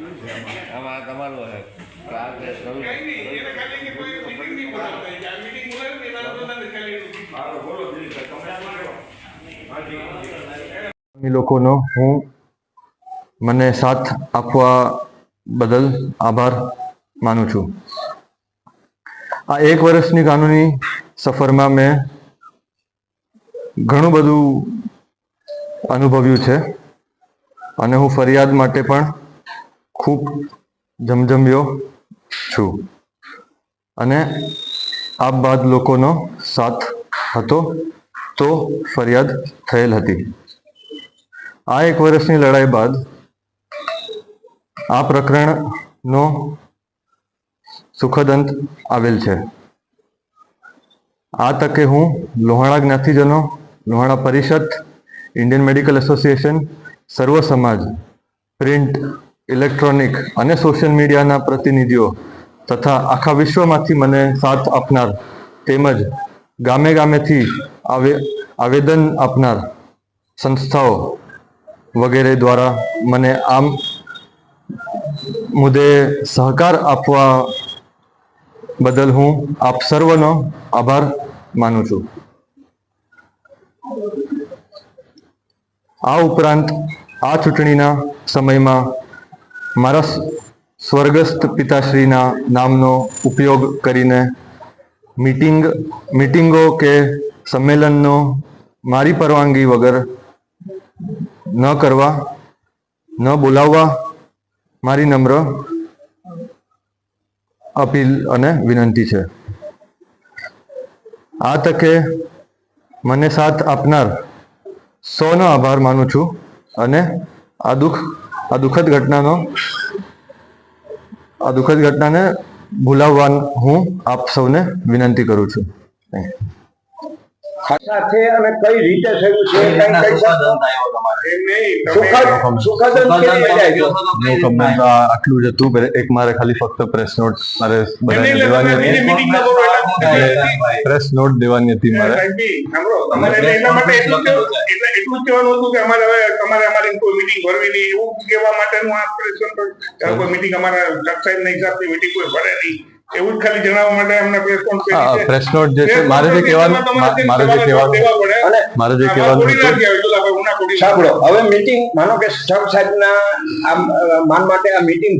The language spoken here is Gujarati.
આમાં તમારું હે આ કે શરૂ એને ખાલી કે કોઈ મીટિંગ નહીં બોલાવતા આ મીટિંગ બોલાવે ને એના તો ખાલી મારો બોલો પ્લીઝ તમે આ લોકોનો હું મને સાથ આપવા બદલ આભાર માનું છું। આ 1 વર્ષની કાનૂની સફરમાં મેં ઘણું બધું અનુભવ્યું છે અને હું ફરિયાદ માટે પણ ખૂબ જમજમ્યો છું અને આ બાદ લોકોનો સાથ હતો તો ફરિયાદ થયેલ હતી। આ 1 વર્ષની લડાઈ બાદ આ પ્રકરણનો સુખદ અંત આવેલ છે। આ તકે હું લોહાણા જ્ઞાતિજનો, લોહાણા પરિષદ, ઇન્ડિયન મેડિકલ એસોસિએશન, સર્વ સમાજ, પ્રિન્ટ, ઇલેક્ટ્રોનિક અને સોશિયલ મીડિયાના પ્રતિનિધિઓ તથા આખા વિશ્વમાંથી મને સાથ આપનાર તેમજ ગામે ગામેથી આવેદન આપનાર સંસ્થાઓ વગેરે દ્વારા મને આમ મુદ્દે સહકાર આપવા બદલ હું આપ સર્વનો આભાર માનું છું। આ ઉપરાંત આ ચૂંટણીના સમયમાં મારા સ્વર્ગસ્થ પિતાશ્રીના નામનો ઉપયોગ કરીને મીટિંગો કે સંમેલનનો મારી પરવાનગી વગર ન કરવા, ન બોલાવવા મારી નમ્ર અપીલ અને વિનંતી છે। આ તકે મને સાથ આપનાર સૌનો આભાર માનું છું અને આ દુઃખદ ઘટનાને ભૂલાવવા હું આપ સૌને વિનંતી કરું છું। સાથે અને કઈ રીતે થયું છે આટલું જ હતું। એક મારે ખાલી ફક્ત પ્રેસ નોટ મારે દેવાની હતી મારે। એટલું કહેવાનું હતું કે અમારે હવે તમારે અમારી કોઈ મીટિંગ ભરવી નહીં એવું કહેવા માટેનું આ કોઈ મીટિંગ અમારા ચર્ચાના હિસાબથી મીટિંગ કોઈ ભરે નહીં એવું જ ખાલી જણાવવા માટે અમને પ્રેસ નોટ જે છે મારે જે કહેવાનું સાંભળો, હવે મીટિંગ માનો કે સબ સાહેબના માન માટે આ મીટિંગ